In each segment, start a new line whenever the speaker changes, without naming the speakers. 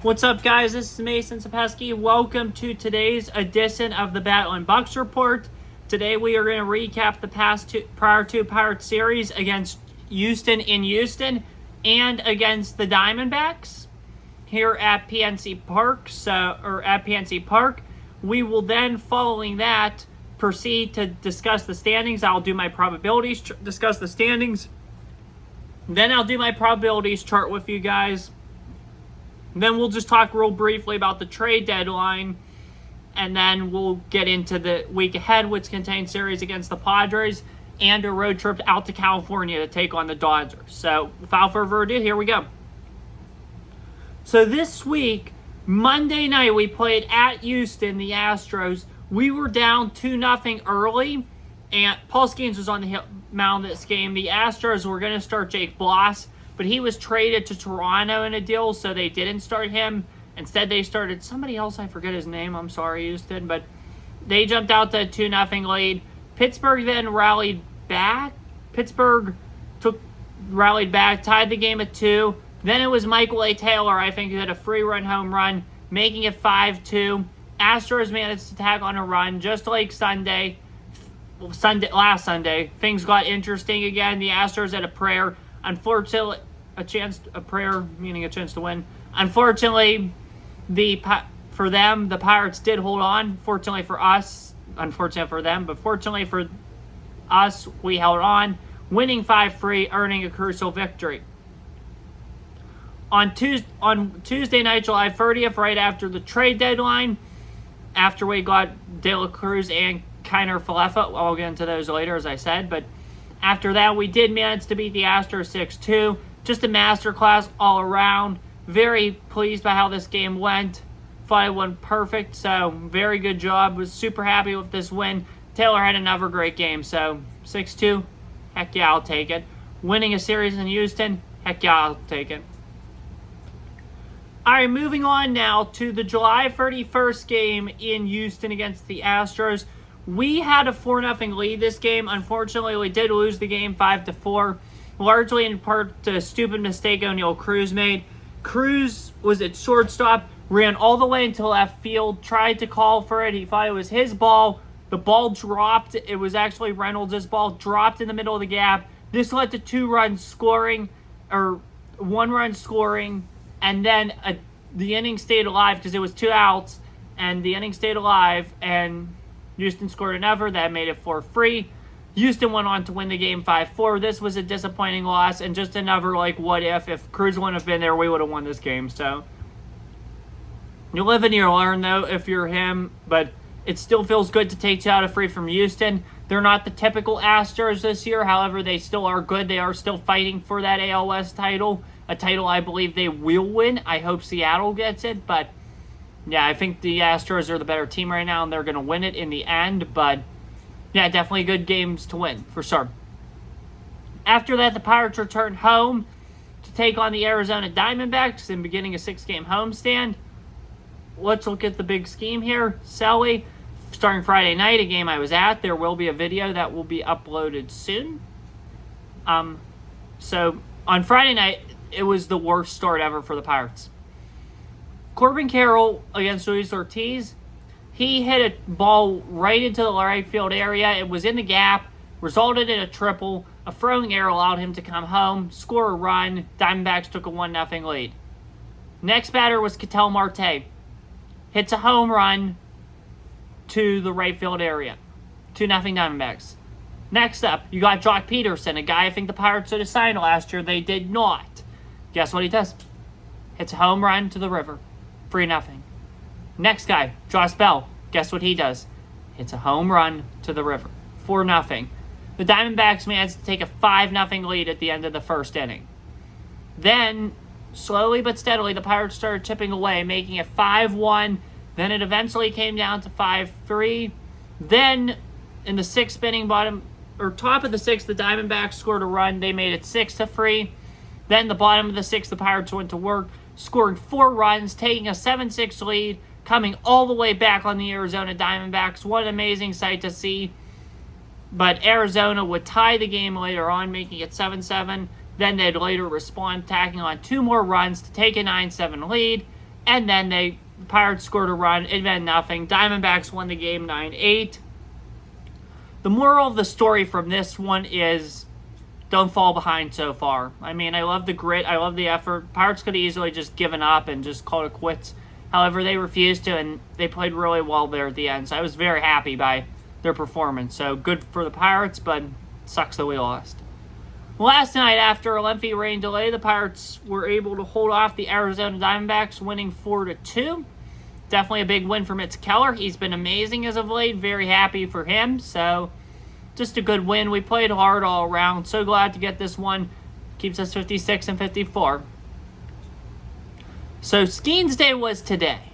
What's up, guys? This is Mason Sapesky. Welcome to today's edition of the BATTLIN BUCS Report. Today we are going to recap the prior two Pirates series against Houston in Houston and against the Diamondbacks here at PNC Park. We will then, following that, proceed to discuss the standings. I'll do my probabilities, discuss the standings. Then I'll do my probabilities chart with you guys. Then we'll just talk real briefly about the trade deadline, and then we'll get into the week ahead, which contains series against the Padres and a road trip out to California to take on the Dodgers. So, without further ado, here we go. So this week, Monday night, we played at Houston, the Astros. We were down 2-0 early, and Paul Skeens was on the mound this game. The Astros were going to start Jake Bloss, but he was traded to Toronto in a deal, so they didn't start him. Instead, they started somebody else. I forget his name. I'm sorry, Houston. But they jumped out to a 2-0 lead. Pittsburgh then rallied back. Rallied back, tied the game at 2. Then it was Michael A. Taylor, I think, who had a free-run home run, making it 5-2. Astros managed to tag on a run, just like last Sunday. Things got interesting again. The Astros had a prayer. Unfortunately, a chance to win. Unfortunately, for them, the Pirates did hold on. Fortunately for us, unfortunate for them, but fortunately for us, we held on, winning 5-3, earning a crucial victory. On Tuesday night, July 30th, right after the trade deadline, after we got De La Cruz and Kiner Falefa, I'll get into those later, as I said, but after that, we did manage to beat the Astros 6-2. Just a masterclass all around. Very pleased by how this game went. Thought it went perfect, so very good job. Was super happy with this win. Taylor had another great game, so 6-2, heck yeah, I'll take it. Winning a series in Houston, heck yeah, I'll take it. All right, moving on now to the July 31st game in Houston against the Astros. We had a 4-0 lead this game. Unfortunately, we did lose the game 5-4, largely in part to a stupid mistake O'Neal Cruz made. Cruz was at shortstop, ran all the way into left field, tried to call for it. He thought it was his ball. The ball dropped. It was actually Reynolds' ball, dropped in the middle of the gap. This led to 1 run scoring, and then the inning stayed alive because it was 2 outs, and the inning stayed alive, and Houston scored another. That made it 4-3. Houston went on to win the game 5-4. This was a disappointing loss, and just another, what if Cruz wouldn't have been there, we would have won this game. So, you live and you learn, though, if you're him, but it still feels good to take 2 out of 3 from Houston. They're not the typical Astros this year. However, they still are good. They are still fighting for that AL West title, a title I believe they will win. I hope Seattle gets it, but yeah, I think the Astros are the better team right now, and they're going to win it in the end. But, yeah, definitely good games to win, for sure. After that, the Pirates returned home to take on the Arizona Diamondbacks and beginning a 6-game homestand. Let's look at the big scheme here. Selly, starting Friday night, a game I was at. There will be a video that will be uploaded soon. So, on Friday night, it was the worst start ever for the Pirates. Corbin Carroll against Luis Ortiz, he hit a ball right into the right field area. It was in the gap, resulted in a triple. A throwing error allowed him to come home, score a run. Diamondbacks took a 1-0 lead. Next batter was Ketel Marte. Hits a home run to the right field area. 2-0 Diamondbacks. Next up, you got Jock Peterson, a guy I think the Pirates should have signed last year. They did not. Guess what he does? Hits a home run to the river. 3-0. Next guy, Josh Bell. Guess what he does? Hits a home run to the river. 4-0. The Diamondbacks managed to take a 5-0 lead at the end of the first inning. Then, slowly but steadily, the Pirates started chipping away, making it 5-1. Then it eventually came down to 5-3. Then, in the 6th inning, top of the 6th, the Diamondbacks scored a run. They made it 6-3. Then, the bottom of the 6th, the Pirates went to work, scoring 4 runs, taking a 7-6 lead, coming all the way back on the Arizona Diamondbacks. What an amazing sight to see. But Arizona would tie the game later on, making it 7-7. Then they'd later respond, tacking on 2 more runs to take a 9-7 lead. And then the Pirates scored a run. It meant nothing. Diamondbacks won the game 9-8. The moral of the story from this one is don't fall behind so far. I mean, I love the grit. I love the effort. Pirates could have easily just given up and just called it quits. However, they refused to, and they played really well there at the end. So I was very happy by their performance. So good for the Pirates, but sucks that we lost. Last night, after a lengthy rain delay, the Pirates were able to hold off the Arizona Diamondbacks, winning 4-2. Definitely a big win for Mitch Keller. He's been amazing as of late. Very happy for him. So, just a good win. We played hard all around. So glad to get this one. Keeps us 56-54. So, Skeens Day was today.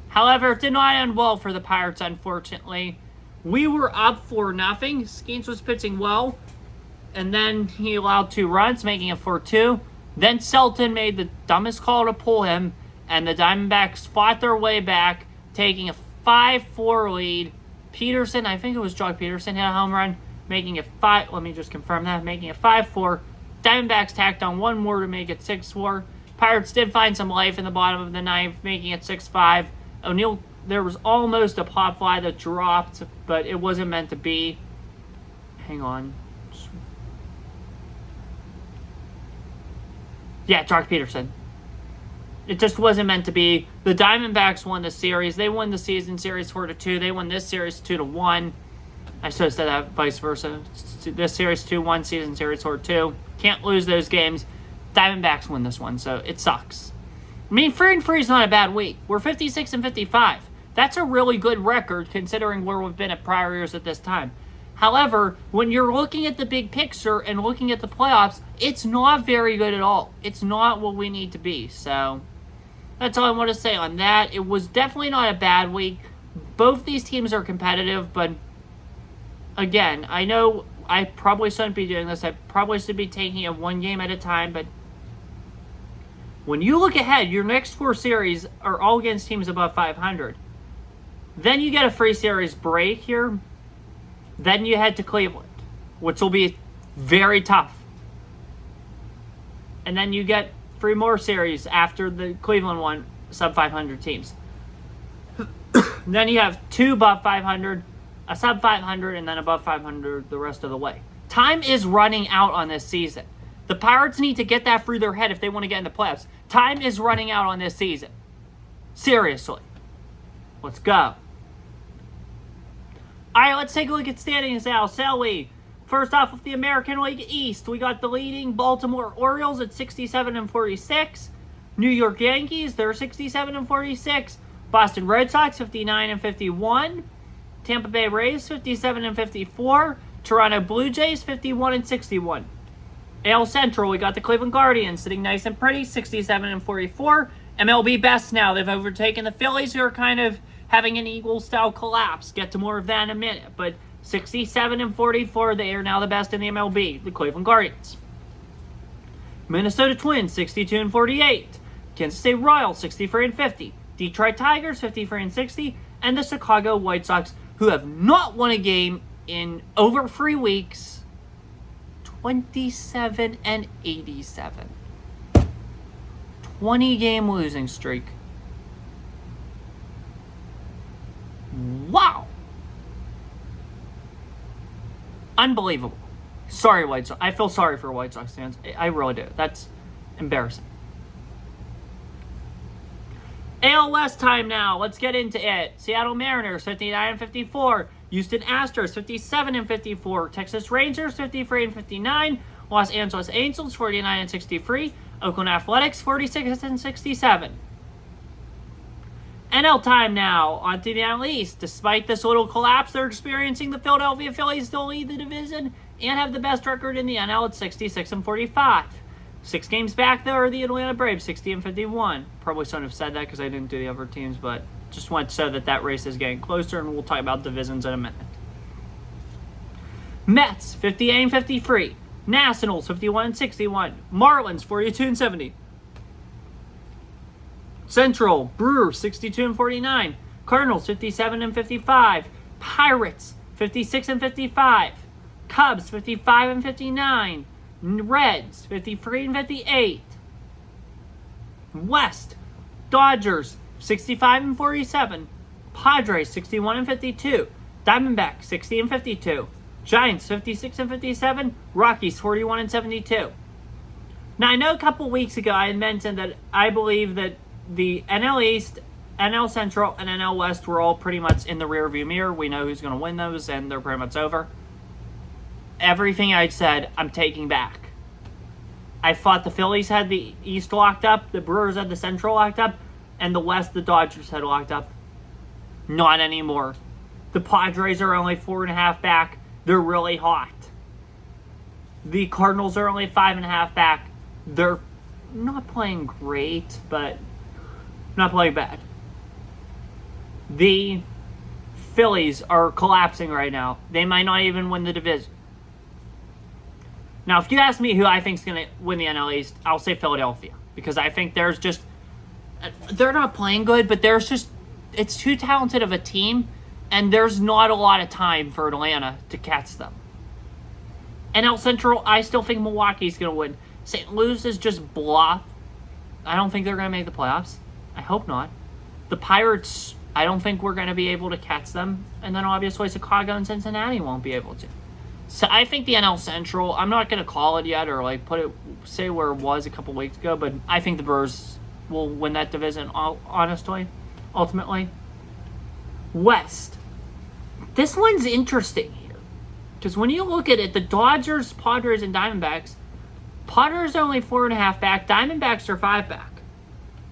However, it did not end well for the Pirates, unfortunately. We were up 4-0. Skeens was pitching well. And then he allowed 2 runs, making it 4-2. Then Selton made the dumbest call to pull him. And the Diamondbacks fought their way back, taking a 5-4 lead. Peterson, I think it was Jock Peterson, hit a home run, making it 5. Let me just confirm that, making it 5-4. Diamondbacks tacked on one more to make it 6-4. Pirates did find some life in the bottom of the ninth, making it 6-5. O'Neill, there was almost a pop fly that dropped, but it wasn't meant to be. Hang on. Yeah, Jock Peterson. It just wasn't meant to be. The Diamondbacks won the series. They won the season series 4-2. They won this series 2-1. I should have said that vice versa. This series 2-1, season series 4-2. Can't lose those games. Diamondbacks win this one, so it sucks. I mean, 3-3 is not a bad week. We're 56-55. That's a really good record considering where we've been at prior years at this time. However, when you're looking at the big picture and looking at the playoffs, it's not very good at all. It's not what we need to be, so that's all I want to say on that. It was definitely not a bad week. Both these teams are competitive, but again, I know I probably shouldn't be doing this. I probably should be taking it one game at a time, but when you look ahead, your next 4 series are all against teams above 500. Then you get a free series break here. Then you head to Cleveland, which will be very tough. And then you get 3 more series after the Cleveland one, sub-500 teams. Then you have 2 above 500, a sub-500, and then above 500 the rest of the way. Time is running out on this season. The Pirates need to get that through their head if they want to get in the playoffs. Time is running out on this season. Seriously. Let's go. All right, let's take a look at standings now, shall we? First off, with the American League East, we got the leading Baltimore Orioles at 67-46. New York Yankees, they're 67-46. Boston Red Sox, 59-51. Tampa Bay Rays, 57-54. Toronto Blue Jays, 51-61. AL Central, we got the Cleveland Guardians sitting nice and pretty, 67-44. MLB Best now, they've overtaken the Phillies, who are kind of having an Eagle-style collapse. Get to more of that in a minute. But 67-44, they are now the best in the MLB, the Cleveland Guardians. Minnesota Twins, 62-48. Kansas City Royals, 63-50. Detroit Tigers, 53-60. And the Chicago White Sox, who have not won a game in over 3 weeks, 27-87. 20-game losing streak. Wow. Unbelievable. Sorry, White Sox. I feel sorry for White Sox fans. I really do. That's embarrassing. AL West time now. Let's get into it. Seattle Mariners, 59-54. Houston Astros, 57-54. Texas Rangers, 53-59. Los Angeles Angels, 49-63. Oakland Athletics, 46-67. NL time now. On to the NL East. Despite this little collapse they're experiencing, the Philadelphia Phillies still lead the division and have the best record in the NL at 66-45. 6 games back, though, are the Atlanta Braves, 60-51. Probably shouldn't have said that because I didn't do the other teams, but just want to show that race is getting closer, and we'll talk about divisions in a minute. Mets, 58-53. Nationals, 51-61. Marlins, 42-70. Central, Brewers, 62-49. Cardinals, 57-55. Pirates, 56-55. Cubs, 55-59. Reds, 53-58. West, Dodgers 65-47. Padres 61-52. Diamondbacks 60-52. Giants 56-57. Rockies 41-72. Now I know a couple weeks ago I mentioned that I believe that the NL East, NL Central, and NL West were all pretty much in the rearview mirror. We know who's going to win those, and they're pretty much over. Everything I said, I'm taking back. I thought the Phillies had the East locked up, the Brewers had the Central locked up, and the West, the Dodgers had locked up. Not anymore. The Padres are only 4.5 back. They're really hot. The Cardinals are only 5.5 back. They're not playing great, but not playing bad. The Phillies are collapsing right now. They might not even win the division. Now, if you ask me who I think is going to win the NL East, I'll say Philadelphia. Because I think they're not playing good, but it's too talented of a team, and there's not a lot of time for Atlanta to catch them. NL Central, I still think Milwaukee's going to win. St. Louis is just blah. I don't think they're going to make the playoffs. I hope not. The Pirates, I don't think we're going to be able to catch them. And then obviously Chicago and Cincinnati won't be able to. So I think the NL Central, I'm not going to call it yet or say where it was a couple weeks ago, but I think the Brewers will win that division, honestly, ultimately. West. This one's interesting here. Because when you look at it, the Dodgers, Padres, and Diamondbacks, Padres are only 4.5 back, Diamondbacks are 5 back.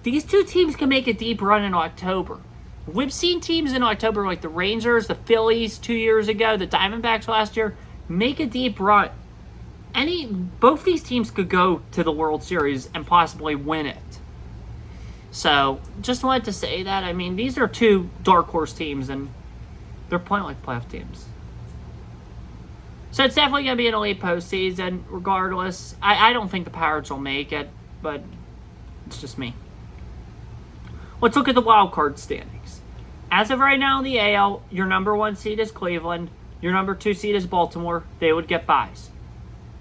These two teams can make a deep run in October. We've seen teams in October like the Rangers, the Phillies 2 years ago, the Diamondbacks last year, make a deep run. Both these teams could go to the World Series and possibly win it. So, just wanted to say that. I mean, these are two dark horse teams, and they're playing like playoff teams. So, it's definitely going to be an elite postseason, regardless. I don't think the Pirates will make it, but it's just me. Let's look at the wild card standings. As of right now in the AL, your number 1 seed is Cleveland. Your number 2 seed is Baltimore. They would get byes.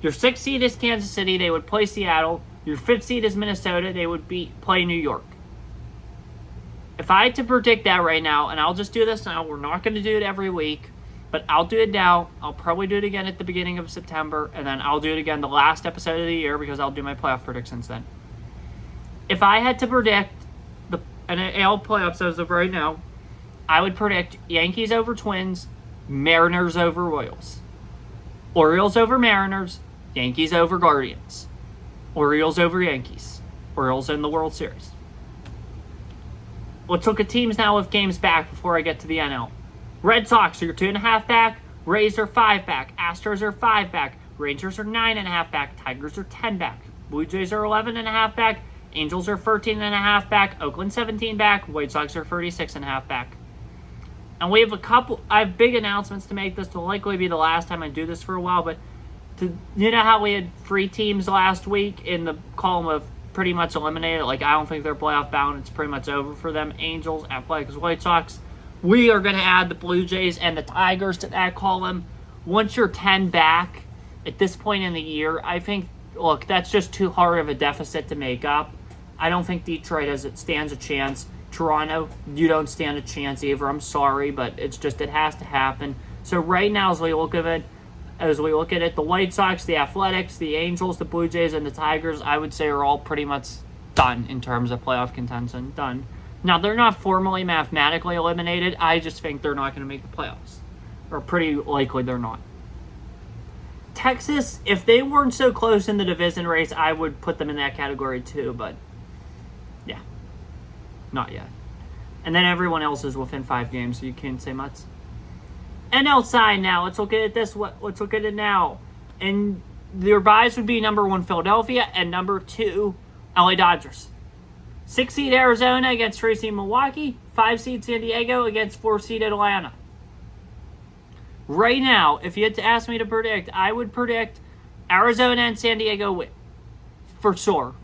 Your 6th seed is Kansas City. They would play Seattle. Your 5th seed is Minnesota. They would play New York. If I had to predict that right now, and I'll just do this now, we're not going to do it every week, but I'll do it now. I'll probably do it again at the beginning of September, and then I'll do it again the last episode of the year because I'll do my playoff predictions then. If I had to predict the AL playoffs as of right now, I would predict Yankees over Twins, Mariners over Royals. Orioles over Mariners, Yankees over Guardians. Orioles over Yankees. Orioles in the World Series. Let's look at teams now with games back before I get to the NL. Red Sox are your 2.5 back. Rays are 5 back. Astros are 5 back. Rangers are 9.5 back. Tigers are 10 back. Blue Jays are 11.5 back. Angels are 13.5 back. Oakland 17 back. White Sox are 36.5 back. And we have I have big announcements to make. This will likely be the last time I do this for a while, but you know how we had 3 teams last week in the column of pretty much eliminated? Like, I don't think they're playoff bound. It's pretty much over for them. Angels, Athletics, White Sox. We are going to add the Blue Jays and the Tigers to that column. Once you're 10 back at this point in the year, I think, look, that's just too hard of a deficit to make up. I don't think Detroit stands a chance. Toronto, you don't stand a chance either. I'm sorry, but it has to happen. So right now, as we look at it, the White Sox, the Athletics, the Angels, the Blue Jays, and the Tigers, I would say are all pretty much done in terms of playoff contention. Done. Now, they're not formally mathematically eliminated. I just think they're not going to make the playoffs. Or pretty likely they're not. Texas, if they weren't so close in the division race, I would put them in that category too, but yeah. Not yet. And then everyone else is within 5 games, so you can't say much. NL side now. Let's look at it Let's look at it now. And their buys would be number 1 Philadelphia and number 2 LA Dodgers. 6 seed Arizona against 3 seed Milwaukee. 5 seed San Diego against 4 seed Atlanta. Right now, if you had to ask me to predict, I would predict Arizona and San Diego win. For sure.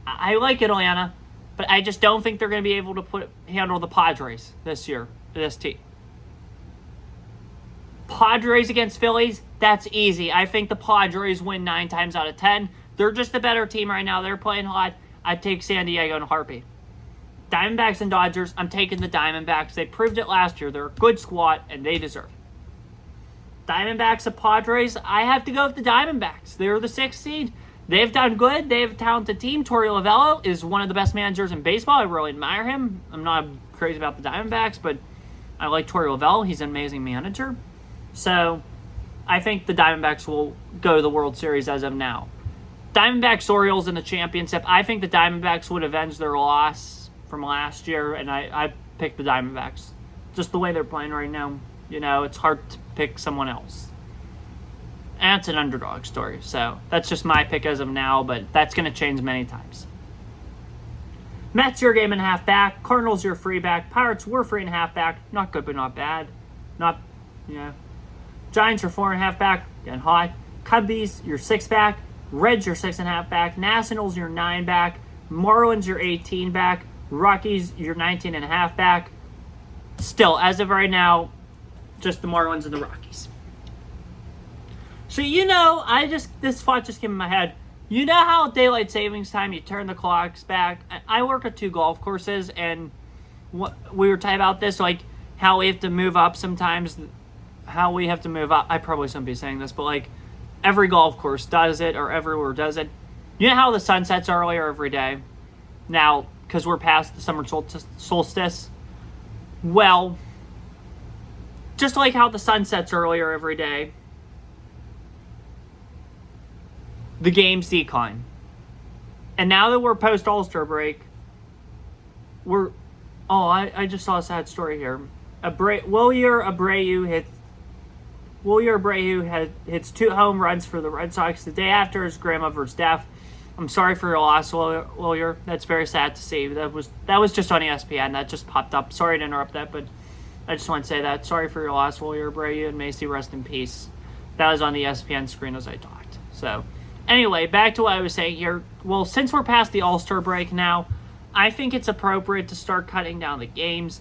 I like Atlanta. But I just don't think they're going to be able to handle the Padres this year, this team. Padres against Phillies, that's easy. I think the Padres win 9 times out of 10. They're just the better team right now. They're playing hot. I'd take San Diego in a heartbeat. Diamondbacks and Dodgers, I'm taking the Diamondbacks. They proved it last year. They're a good squad, and they deserve it. Diamondbacks and Padres, I have to go with the Diamondbacks. They're the 6th seed. They've done good. They have a talented team. Torey Lovullo is one of the best managers in baseball. I really admire him. I'm not crazy about the Diamondbacks, but I like Torey Lovullo. He's an amazing manager. So I think the Diamondbacks will go to the World Series as of now. Diamondbacks, Orioles in the championship. I think the Diamondbacks would avenge their loss from last year, and I picked the Diamondbacks. Just the way they're playing right now, it's hard to pick someone else. And it's an underdog story, so that's just my pick as of now, but that's going to change many times. Mets, your game and a half back. Cardinals, your free back. Pirates, we're 3.5 back. Not good, but not bad. Giants, your 4.5 back. Getting hot. Cubbies, your 6 back. Reds, your 6.5 back. Nationals, your 9 back. Marlins, your 18 back. Rockies, your 19.5 back. Still, as of right now, just the Marlins and the Rockies. So, this thought just came in my head. You know how daylight savings time, you turn the clocks back? I work at 2 golf courses, and we were talking about this, like how we have to move up sometimes. How we have to move up. I probably shouldn't be saying this, but like every golf course does it, or everywhere does it. You know how the sun sets earlier every day? Now, because we're past the summer solstice. Well, just like how the sun sets earlier every day, the games decline. And now that we're post All-Star break, I just saw a sad story here. Wilyer Abreu hits 2 home runs for the Red Sox the day after his grandmother's death. I'm sorry for your loss, Wilyer. That's very sad to see. That was just on ESPN. That just popped up. Sorry to interrupt that, but I just want to say that. Sorry for your loss, Wilyer Abreu, and Macy, rest in peace. That was on the ESPN screen as I talked. So, anyway, back to what I was saying here. Well, since we're past the All-Star break now, I think it's appropriate to start cutting down the games.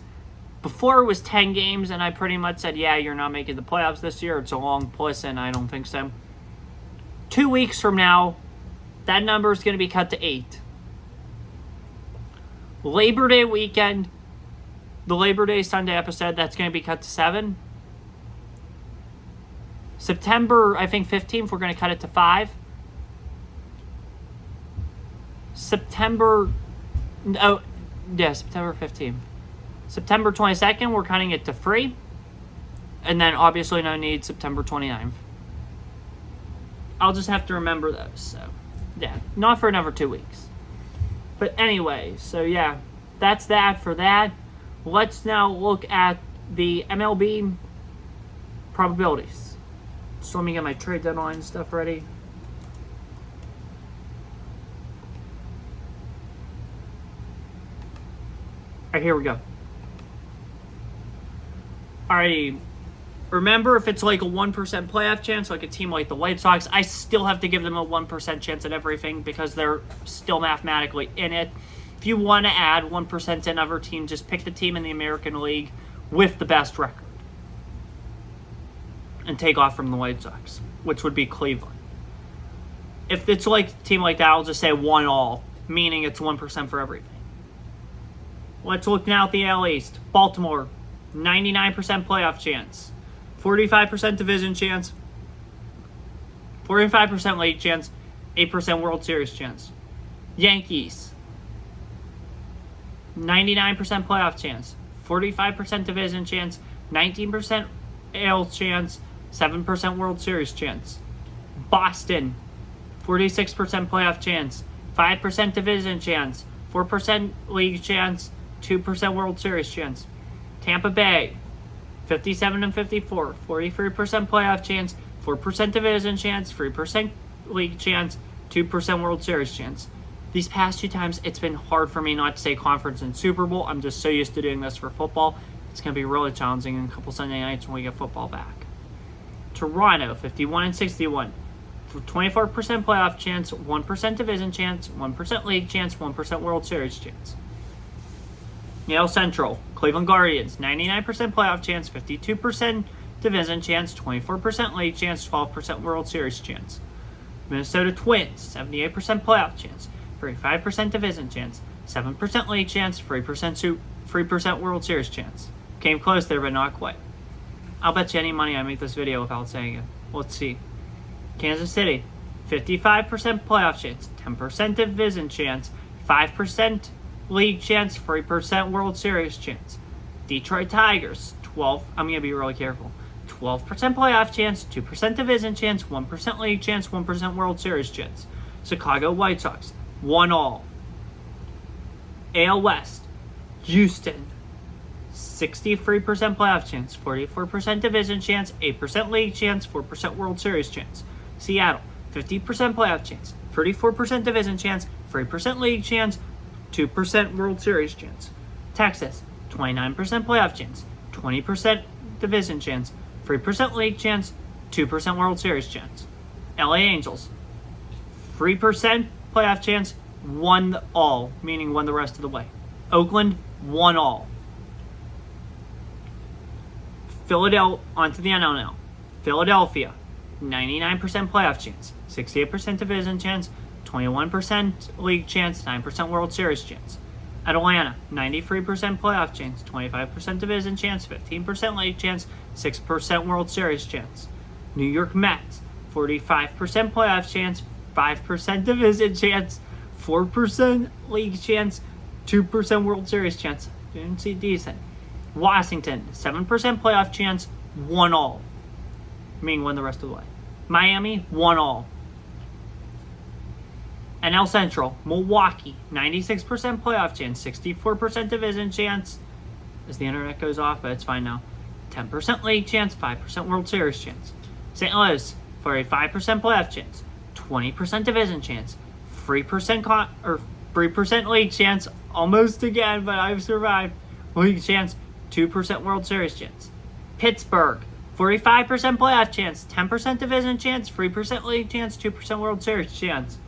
Before it was 10 games, and I pretty much said, yeah, you're not making the playoffs this year. It's a long push, and I don't think so. 2 weeks from now, that number is going to be cut to 8. Labor Day weekend, the Labor Day Sunday episode, that's going to be cut to 7. September, I think 15th, we're going to cut it to 5. September 15th. September 22nd, we're cutting it to 3. And then obviously no need September 29th. I'll just have to remember those. So, yeah, not for another 2 weeks. But anyway, so yeah, that's that for that. Let's now look at the MLB probabilities. So let me get my trade deadline stuff ready. All right, here we go. Alrighty, remember, if it's like a 1% playoff chance, like a team like the White Sox, I still have to give them a 1% chance at everything because they're still mathematically in it. If you want to add 1% to another team, just pick the team in the American League with the best record and take off from the White Sox, which would be Cleveland. If it's like a team like that, I'll just say 1-all, meaning it's 1% for everything. Let's look now at the AL East. Baltimore, 99% playoff chance, 45% division chance, 45% league chance, 8% World Series chance. Yankees, 99% playoff chance, 45% division chance, 19% AL chance, 7% World Series chance. Boston, 46% playoff chance, 5% division chance, 4% league chance, 2% World Series chance. Tampa Bay, 57-54, 43% playoff chance, 4% division chance, 3% league chance, 2% World Series chance. These past 2 times, it's been hard for me not to say conference and Super Bowl. I'm just so used to doing this for football. It's going to be really challenging in a couple Sunday nights when we get football back. Toronto, 51-61, 24% playoff chance, 1% division chance, 1% league chance, 1% World Series chance. Yale Central, Cleveland Guardians, 99% playoff chance, 52% division chance, 24% league chance, 12% World Series chance. Minnesota Twins, 78% playoff chance, 35% division chance, 7% league chance, 3% World Series chance. Came close there, but not quite. I'll bet you any money I make this video without saying it. Let's see. Kansas City, 55% playoff chance, 10% division chance, 5% league chance, 3% World Series chance. Detroit Tigers, 12. I'm going to be really careful. 12% playoff chance, 2% division chance, 1% league chance, 1% World Series chance. Chicago White Sox, 1-all. AL West, Houston, 63% playoff chance, 44% division chance, 8% league chance, 4% World Series chance. Seattle, 50% playoff chance, 34% division chance, 3% league chance, 2% World Series chance. Texas, 29% playoff chance, 20% division chance, 3% league chance, 2% World Series chance. LA Angels, 3% playoff chance, 1-all, meaning won the rest of the way. Oakland, 1-all. Philadelphia, onto the NL now. Philadelphia, 99% playoff chance, 68% division chance, 21% league chance, 9% World Series chance. Atlanta, 93% playoff chance, 25% division chance, 15% league chance, 6% World Series chance. New York Mets, 45% playoff chance, 5% division chance, 4% league chance, 2% World Series chance. Didn't see decent. Washington, 7% playoff chance, 1-all. Meaning won the rest of the way. Miami, 1-all. NL Central, Milwaukee, 96% playoff chance, 64% division chance. As the internet goes off, but it's fine now. 10% league chance, 5% World Series chance. St. Louis, 45% playoff chance, 20% division chance, 3% league chance, almost again, but I've survived. League chance, 2% World Series chance. Pittsburgh, 45% playoff chance, 10% division chance, 3% league chance, 2% World Series chance.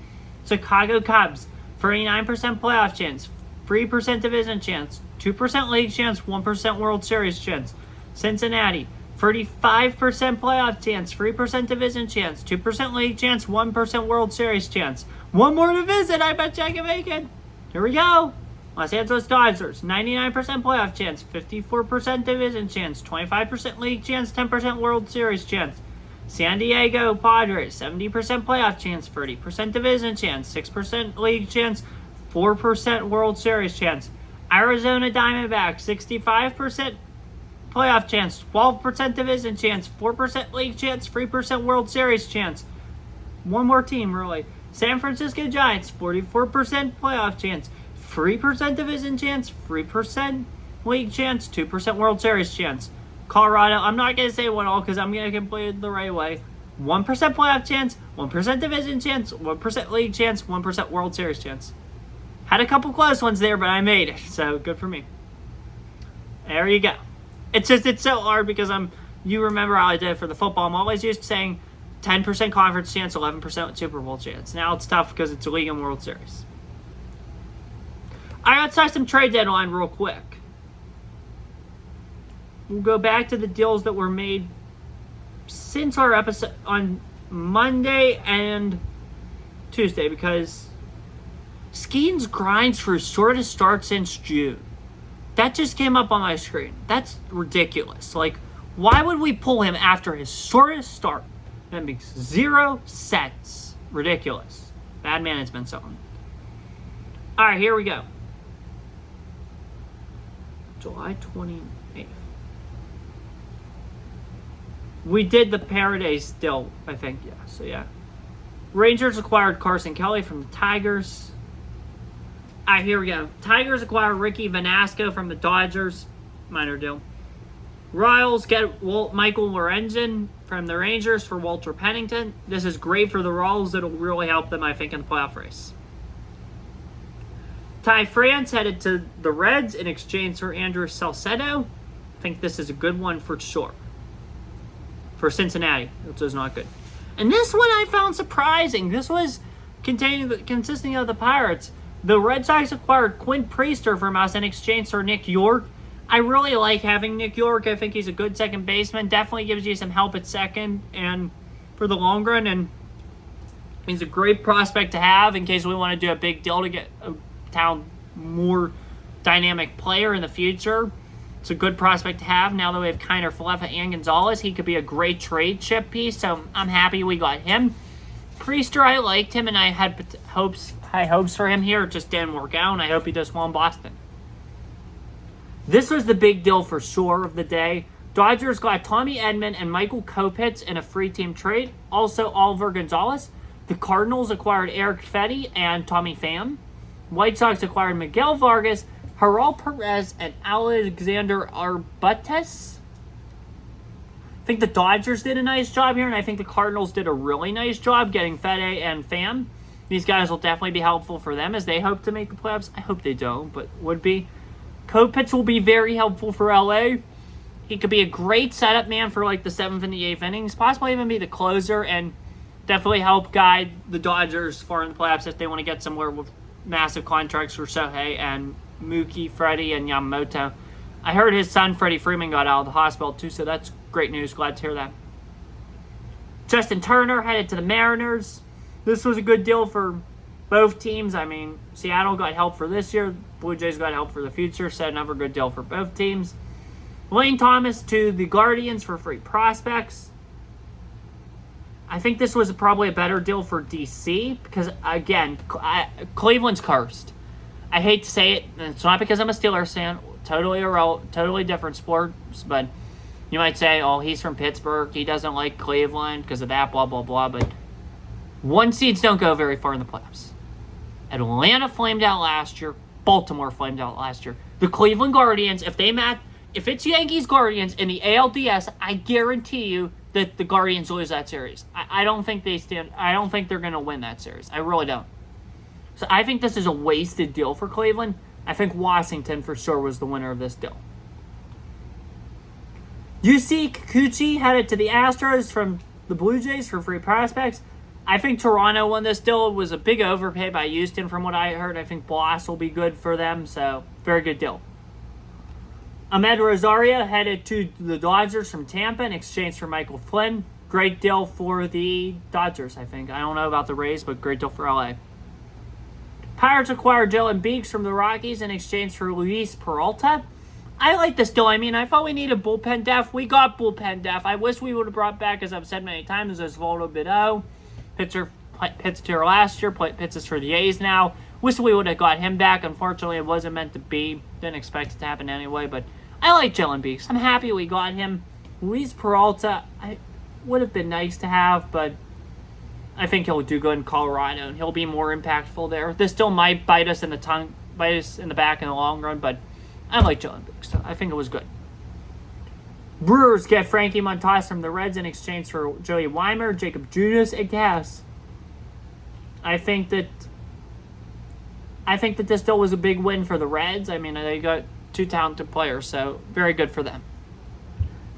Chicago Cubs, 39% playoff chance, 3% division chance, 2% league chance, 1% World Series chance. Cincinnati, 35% playoff chance, 3% division chance, 2% league chance, 1% World Series chance. One more to visit, I bet you I can make it. Here we go. Los Angeles Dodgers, 99% playoff chance, 54% division chance, 25% league chance, 10% World Series chance. San Diego Padres, 70% playoff chance, 30% division chance, 6% league chance, 4% World Series chance. Arizona Diamondbacks, 65% playoff chance, 12% division chance, 4% league chance, 3% World Series chance. One more team, really. San Francisco Giants, 44% playoff chance, 3% division chance, 3% league chance, 2% World Series chance. Colorado, I'm not going to say 1-all because I'm going to complete it the right way. 1% playoff chance, 1% division chance, 1% league chance, 1% World Series chance. Had a couple close ones there, but I made it, so good for me. There you go. It's so hard because you remember how I did it for the football. I'm always used to saying 10% conference chance, 11% Super Bowl chance. Now it's tough because it's a league and World Series. All right, let's talk some trade deadline real quick. We'll go back to the deals that were made since our episode on Monday and Tuesday because Skeens grinds for his shortest start since June. That just came up on my screen. That's ridiculous. Like, why would we pull him after his shortest start? That makes 0 sense. Ridiculous. Bad management zone. All right, here we go. July 28th. We did the Paradise deal, I think. Yeah, so yeah. Rangers acquired Carson Kelly from the Tigers. All right, here we go. Tigers acquire Ricky Vanasco from the Dodgers. Minor deal. Royals get Michael Lorenzen from the Rangers for Walter Pennington. This is great for the Royals. It'll really help them, I think, in the playoff race. Ty France headed to the Reds in exchange for Andrew Salcedo. I think this is a good one for sure. For Cincinnati, which is not good. And this one I found surprising. This was consisting of the Pirates. The Red Sox acquired Quinn Priester from us in exchange for Nick York. I really like having Nick York. I think he's a good second baseman. Definitely gives you some help at second and for the long run. And he's a great prospect to have in case we want to do a big deal to get a more dynamic player in the future. It's a good prospect to have now that we have Kiner Falefa and Gonzalez. He could be a great trade chip piece, so I'm happy we got him. Priester, I liked him, and I had high hopes for him here. It just didn't work out, and I hope he does well in Boston. This was the big deal for sure of the day. Dodgers got Tommy Edman and Michael Kopitz in a free team trade. Also, Oliver Gonzalez. The Cardinals acquired Eric Fetty and Tommy Pham. White Sox acquired Miguel Vargas, Harold Perez, and Alexander Arbutus. I think the Dodgers did a nice job here, and I think the Cardinals did a really nice job getting Fetty and Pham. These guys will definitely be helpful for them as they hope to make the playoffs. I hope they don't, but would be. Kopitz will be very helpful for LA. He could be a great setup man for like the 7th and the 8th innings, possibly even be the closer, and definitely help guide the Dodgers far in the playoffs if they want to get somewhere with massive contracts for Shohei and Mookie, Freddie, and Yamamoto. I heard his son, Freddie Freeman, got out of the hospital too, so that's great news. Glad to hear that. Justin Turner headed to the Mariners. This was a good deal for both teams. I mean, Seattle got help for this year. Blue Jays got help for the future, so another good deal for both teams. Lane Thomas to the Guardians for free prospects. I think this was probably a better deal for DC because, again, Cleveland's cursed. I hate to say it. It's not because I'm a Steelers fan. Totally different sports. But you might say, oh, he's from Pittsburgh. He doesn't like Cleveland because of that, blah, blah, blah. But one seeds don't go very far in the playoffs. Atlanta flamed out last year. Baltimore flamed out last year. The Cleveland Guardians, if it's Yankees Guardians in the ALDS, I guarantee you that the Guardians lose that series. I don't think they're going to win that series. I really don't. So I think this is a wasted deal for Cleveland. I think Washington for sure was the winner of this deal. UC Kikuchi headed to the Astros from the Blue Jays for free prospects. I think Toronto won this deal. It was a big overpay by Houston from what I heard. I think Bloss will be good for them, so very good deal. Ahmed Rosario headed to the Dodgers from Tampa in exchange for Michael Flynn. Great deal for the Dodgers, I think. I don't know about the Rays, but great deal for LA. Pirates acquired Dylan Beeks from the Rockies in exchange for Luis Peralta. I like this deal. I mean, I thought we needed bullpen depth. We got bullpen depth. I wish we would have brought back, as I've said many times, Osvaldo Bido. Pitcher pitched here last year, pitches for the A's now. Wish we would have got him back. Unfortunately, it wasn't meant to be. Didn't expect it to happen anyway, but I like Dylan Beeks. I'm happy we got him. Luis Peralta, I would have been nice to have, but I think he'll do good in Colorado, and he'll be more impactful there. This still might bite us in the back in the long run, but I like Dylan Beeks. So I think it was good. Brewers get Frankie Montas from the Reds in exchange for Joey Weimer, Jacob Judas, and Cass. I think that this deal was a big win for the Reds. I mean, they got two talented players, so very good for them.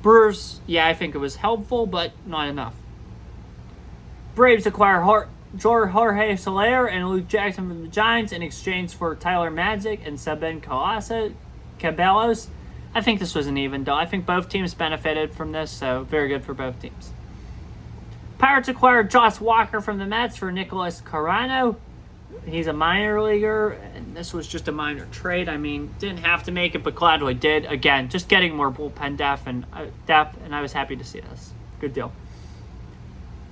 Brewers, yeah, I think it was helpful, but not enough. Braves acquire Jorge Soler and Luke Jackson from the Giants in exchange for Tyler Madzik and Seben Caballos. I think this was an even deal. I think both teams benefited from this, so very good for both teams. Pirates acquired Josh Walker from the Mets for Nicholas Carano. He's a minor leaguer, and this was just a minor trade. I mean, didn't have to make it, but glad we did. Again, just getting more bullpen depth, and I was happy to see this. Good deal.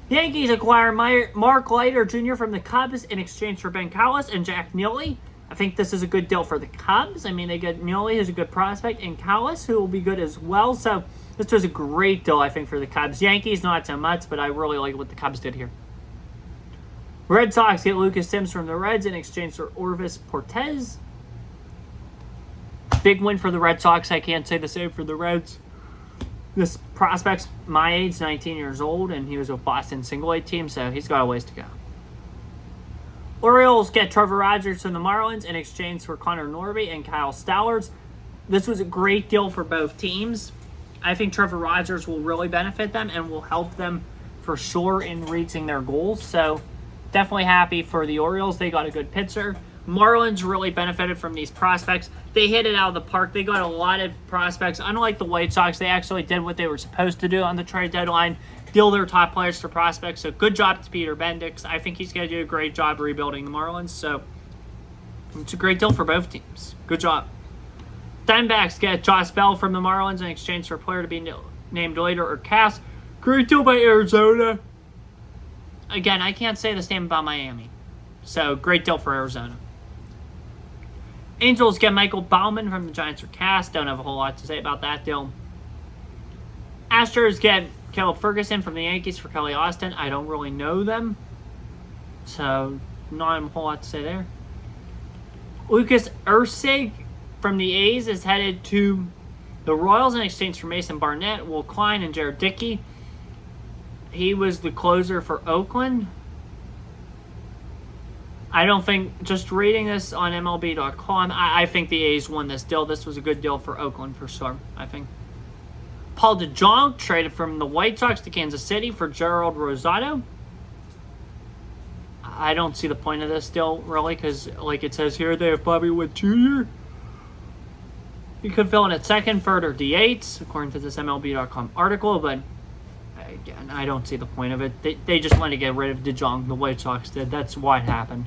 Yankees acquire Mark Leiter Jr. from the Cubs in exchange for Ben Callis and Jack Neely. I think this is a good deal for the Cubs. I mean, they get Neely, who's a good prospect, and Callis, who will be good as well. So this was a great deal, I think, for the Cubs. Yankees, not so much, but I really like what the Cubs did here. Red Sox get Lucas Sims from the Reds in exchange for Orvis Portez. Big win for the Red Sox. I can't say the same for the Reds. This prospect's my age, 19 years old, and he was with Boston single-A team, so he's got a ways to go. Orioles get Trevor Rogers from the Marlins in exchange for Connor Norby and Kyle Stallers. This was a great deal for both teams. I think Trevor Rogers will really benefit them and will help them for sure in reaching their goals. So definitely happy for the Orioles. They got a good pitcher. Marlins really benefited from these prospects. They hit it out of the park. They got a lot of prospects. Unlike the White Sox, they actually did what they were supposed to do on the trade deadline, deal their top players to prospects. So good job to Peter Bendix. I think he's going to do a great job rebuilding the Marlins. So It's a great deal for both teams. Good job. Diamondbacks get Josh Bell from the Marlins in exchange for a player to be named later or cast. Great deal by Arizona. Again, I can't say the same about Miami. So, great deal for Arizona. Angels get Michael Baumann from the Giants for cast. Don't have a whole lot to say about that deal. Astros get Caleb Ferguson from the Yankees for Kelly Austin. I don't really know them. So, not a whole lot to say there. Lucas Ursig from the A's is headed to the Royals in exchange for Mason Barnett, Will Klein, and Jared Dickey. He was the closer for Oakland. I don't think, just reading this on MLB.com, I think the A's won this deal. This was a good deal for Oakland for sure, I think. Paul DeJong traded from the White Sox to Kansas City for Gerald Rosado. I don't see the point of this deal, really, because, like it says here, they have Bobby Witt Jr. He could fill in at second, third, or DH, according to this MLB.com article, but again, I don't see the point of it. They just wanted to get rid of DeJong. The White Sox did. That's why it happened.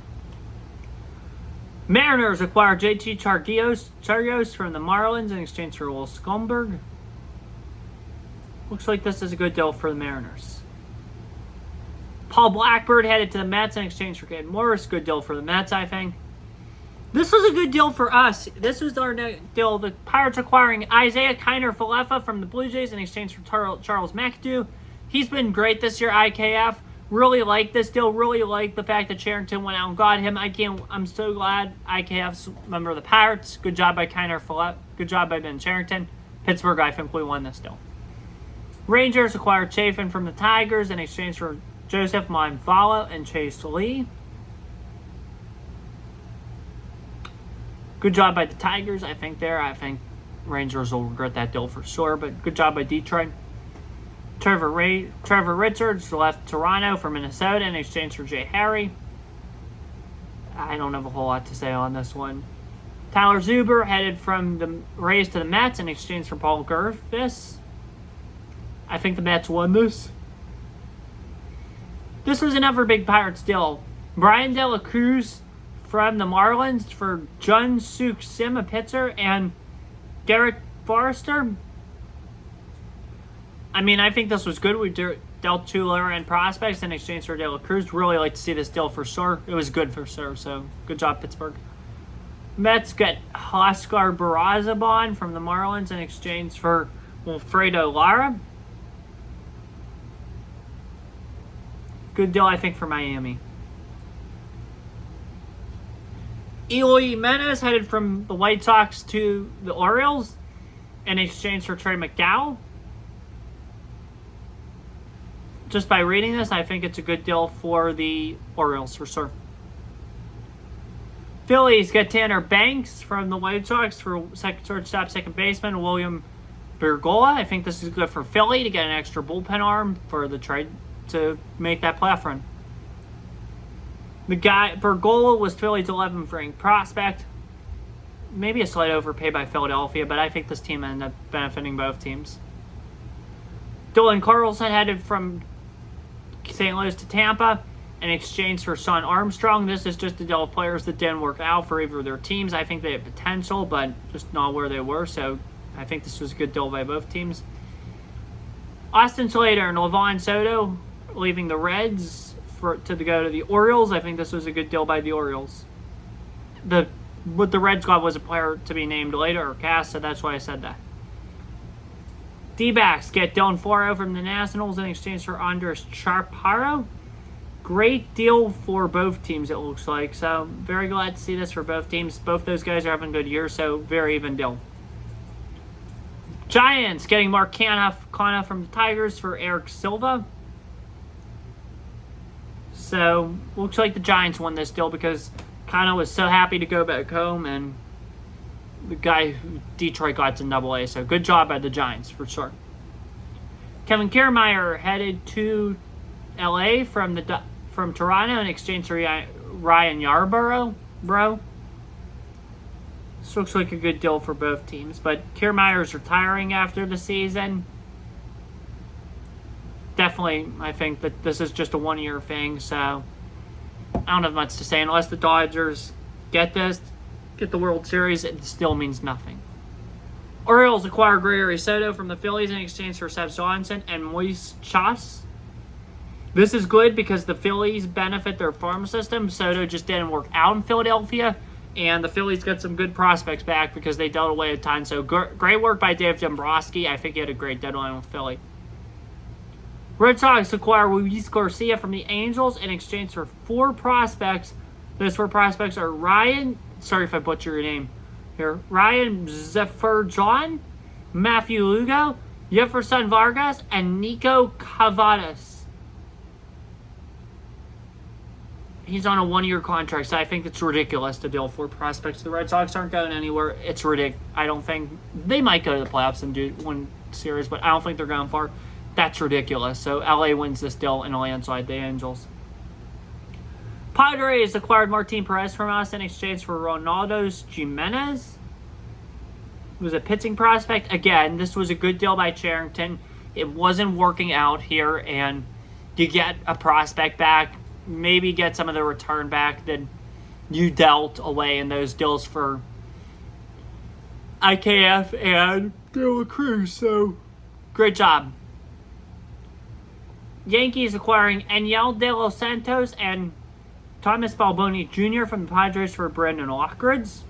Mariners acquired JT Chargos from the Marlins in exchange for Will Skomberg. Looks like this is a good deal for the Mariners. Paul Blackbird headed to the Mets in exchange for Gabe Morris. Good deal for the Mets, I think. This was a good deal for us. This was our deal. The Pirates acquiring Isaiah Kiner-Falefa from the Blue Jays in exchange for Charles McAdoo. He's been great this year, IKF. Really like this deal. Really like the fact that Cherington went out and got him. I'm so glad IKF's a member of the Pirates. Good job by Kiner-Falefa. Good job by Ben Cherington. Pittsburgh, I think, we won this deal. Rangers acquired Chafin from the Tigers in exchange for Joseph Monfalo and Chase Lee. Good job by the Tigers, I think, there. I think Rangers will regret that deal for sure, but good job by Detroit. Trevor Richards left Toronto for Minnesota in exchange for Jay Harry. I don't have a whole lot to say on this one. Tyler Zuber headed from the Rays to the Mets in exchange for Paul Gervis. I think the Mets won this. This was another big Pirates deal. Brian De La Cruz from the Marlins for Jun Suk Sim, a pitcher, and Garrett Forrester. I mean, I think this was good. We dealt two lower-end prospects in exchange for De La Cruz. Really like to see this deal for sure. It was good for sure, so good job, Pittsburgh. Mets get Oscar Barrazabon from the Marlins in exchange for Wilfredo Lara. Good deal, I think, for Miami. Eloy Jimenez headed from the White Sox to the Orioles in exchange for Trey McDowell. Just by reading this, I think it's a good deal for the Orioles for sure. Phillies get Tanner Banks from the White Sox for shortstop, second baseman William Bergola. I think this is good for Philly to get an extra bullpen arm for the trade to make that playoff run. The guy, Bergola, was Philly's 11th ranked prospect. Maybe a slight overpay by Philadelphia, but I think this team ended up benefiting both teams. Dylan Carlson headed from St. Louis to Tampa in exchange for Sean Armstrong. This is just a deal of players that didn't work out for either of their teams. I think they had potential, but just not where they were, so I think this was a good deal by both teams. Austin Slater and Levon Soto leaving the Reds to go to the Orioles. I think this was a good deal by the Orioles. What the Reds got was a player to be named later or cast, so that's why I said that. D-backs get Dylan Floro from the Nationals in exchange for Andres Chaparro. Great deal for both teams, it looks like. So, very glad to see this for both teams. Both those guys are having a good year, so very even deal. Giants getting Mark Canha from the Tigers for Eric Silva. So, looks like the Giants won this deal because Canha was so happy to go back home, and the guy who Detroit got to AA. So, good job by the Giants, for sure. Kevin Kiermaier headed to LA from Toronto in exchange for Ryan Yarborough. This looks like a good deal for both teams, but Kiermaier's retiring after the season. Definitely, I think that this is just a one-year thing, so I don't have much to say unless the Dodgers get this. get the World Series, it still means nothing. Orioles acquire Gregory Soto from the Phillies in exchange for Seth Johnson and Moise Chas. This is good because the Phillies benefit their farm system. Soto just didn't work out in Philadelphia, and the Phillies got some good prospects back because they dealt away a ton. So great work by Dave Dombrowski. I think he had a great deadline with Philly. Red Sox acquire Luis Garcia from the Angels in exchange for 4 prospects. Those 4 prospects are Ryan, sorry if I butcher your name here, Ryan Zefferjon, Matthew Lugo, Jefferson Vargas, and Nico Cavadas. He's on a 1-year contract, so I think it's ridiculous to deal 4 prospects. The Red Sox aren't going anywhere. It's ridiculous. I don't think they might go to the playoffs and do one series, but I don't think they're going far. That's ridiculous. So LA wins this deal in a landslide, the Angels. Padres acquired Martin Perez from us in exchange for Ronaldo Jimenez. It was a pitching prospect. Again, this was a good deal by Cherington. It wasn't working out here, and you get a prospect back, maybe get some of the return back that you dealt away in those deals for IKF and De La Cruz. So, great job. Yankees acquiring Enyel De Los Santos and Thomas Balboni Jr. from the Padres for Brandon Lockridge.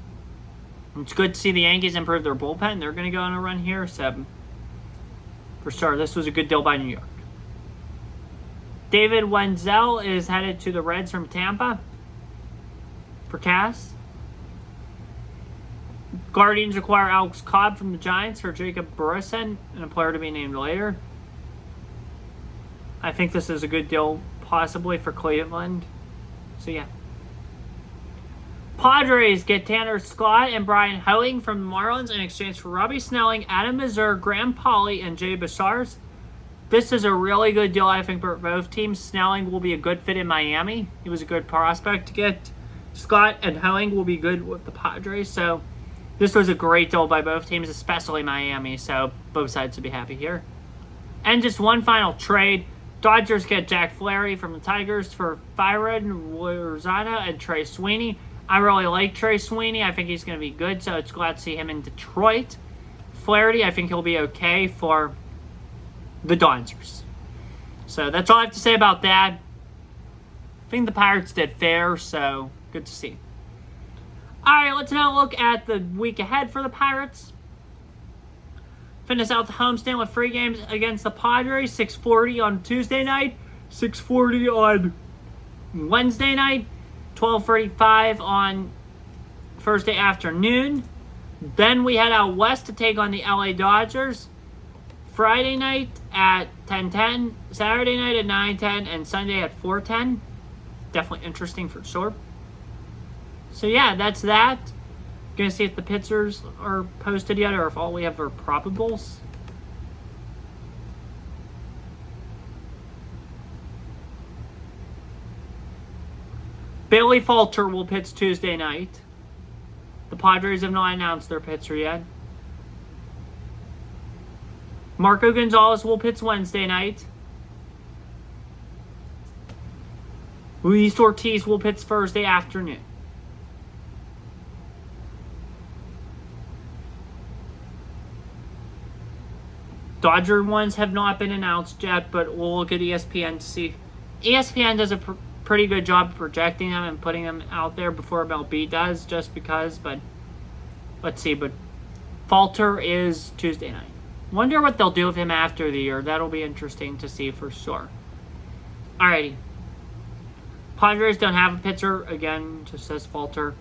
It's good to see the Yankees improve their bullpen. They're going to go on a run here. So, for sure, this was a good deal by New York. David Wenzel is headed to the Reds from Tampa for Cass. Guardians acquire Alex Cobb from the Giants for Jacob Burrison and a player to be named later. I think this is a good deal possibly for Cleveland. So, yeah. Padres get Tanner Scott and Brian Hoeing from the Marlins in exchange for Robbie Snelling, Adam Mazur, Graham Pauley, and Jay Bashars. This is a really good deal, I think, for both teams. Snelling will be a good fit in Miami. He was a good prospect to get. Scott and Hoeing will be good with the Padres. So, this was a great deal by both teams, especially Miami. So, both sides should be happy here. And just one final trade. Dodgers get Jack Flaherty from the Tigers for Fyron Lozano and Trey Sweeney. I really like Trey Sweeney. I think he's going to be good, so it's glad to see him in Detroit. Flaherty, I think he'll be okay for the Dodgers. So that's all I have to say about that. I think the Pirates did fair, so good to see. All right, let's now look at the week ahead for the Pirates. Finish out the homestand with 3 games against the Padres. 6:40 on Tuesday night, 6:40 on Wednesday night, 12:35 on Thursday afternoon. Then we head out west to take on the LA Dodgers. Friday night at 10:10, Saturday night at 9:10, and Sunday at 4:10. Definitely interesting for sure. So yeah, that's that. Gonna see if the pitchers are posted yet or if all we have are probables. Bailey Falter will pitch Tuesday night. The Padres have not announced their pitcher yet. Marco Gonzalez will pitch Wednesday night. Luis Ortiz will pitch Thursday afternoon. Dodger ones have not been announced yet, but we'll look at ESPN to see. ESPN does a pretty good job of projecting them and putting them out there before MLB does, just because, but let's see. But Falter is Tuesday night. Wonder what they'll do with him after the year. That'll be interesting to see for sure. Alrighty. Padres don't have a pitcher. Again, just says Falter.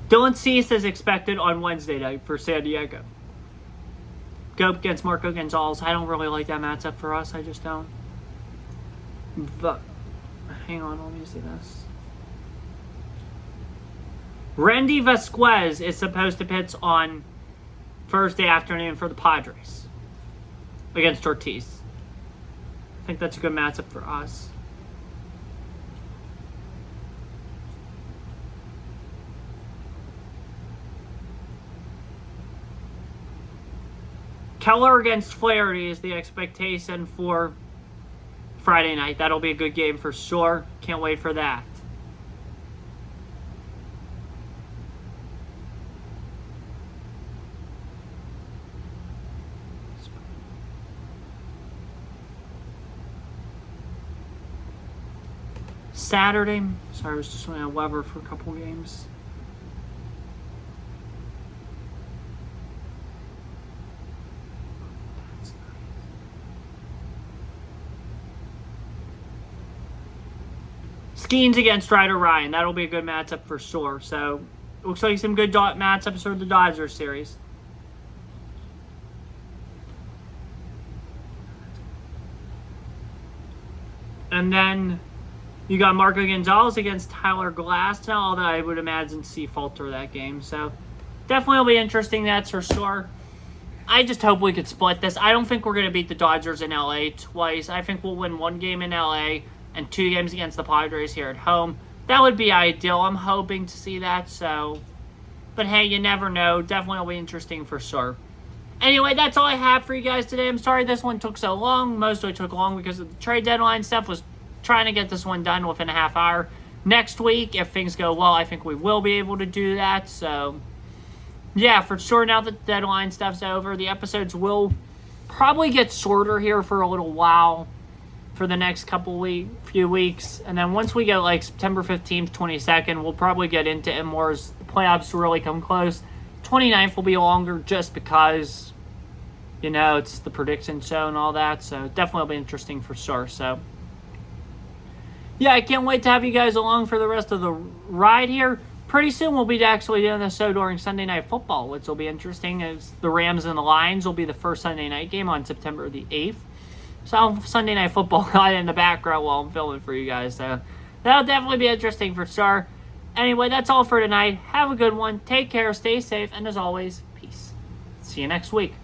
Dylan Cease is expected on Wednesday night for San Diego. Go up against Marco Gonzalez. I don't really like that matchup for us. I just don't. But, hang on, let me see this. Randy Vasquez is supposed to pitch on Thursday afternoon for the Padres against Ortiz. I think that's a good matchup for us. Keller against Flaherty is the expectation for Friday night. That'll be a good game for sure. Can't wait for that. Saturday. Sorry, I was just looking at Weber for a couple games. Skeens against Ryder Ryan. That'll be a good matchup for sure. So, looks like some good matchups for the Dodgers series. And then you got Marco Gonzalez against Tyler Glasnow, although I would imagine see falter that game. So, definitely will be interesting, that's for sure. I just hope we could split this. I don't think we're going to beat the Dodgers in LA twice. I think we'll win one game in LA and 2 games against the Padres here at home. That would be ideal. I'm hoping to see that. So, but hey, you never know. Definitely will be interesting for sure. Anyway, that's all I have for you guys today. I'm sorry this one took so long. Mostly took long because of the trade deadline stuff. Was trying to get this one done within a half hour. Next week, if things go well, I think we will be able to do that. So, yeah, for sure, now that the deadline stuff's over, the episodes will probably get shorter here for a little while for the next few weeks. And then once we get like September 15th, 22nd, we'll probably get into it more as the playoffs really come close. 29th will be longer just because, you know, it's the prediction show and all that. So definitely will be interesting for sure. So, yeah, I can't wait to have you guys along for the rest of the ride here. Pretty soon we'll be actually doing the show during Sunday Night Football, which will be interesting as the Rams and the Lions will be the first Sunday night game on September the 8th. So I'll have Sunday Night Football in the background while I'm filming for you guys. So that'll definitely be interesting for sure. Anyway, that's all for tonight. Have a good one. Take care. Stay safe. And as always, peace. See you next week.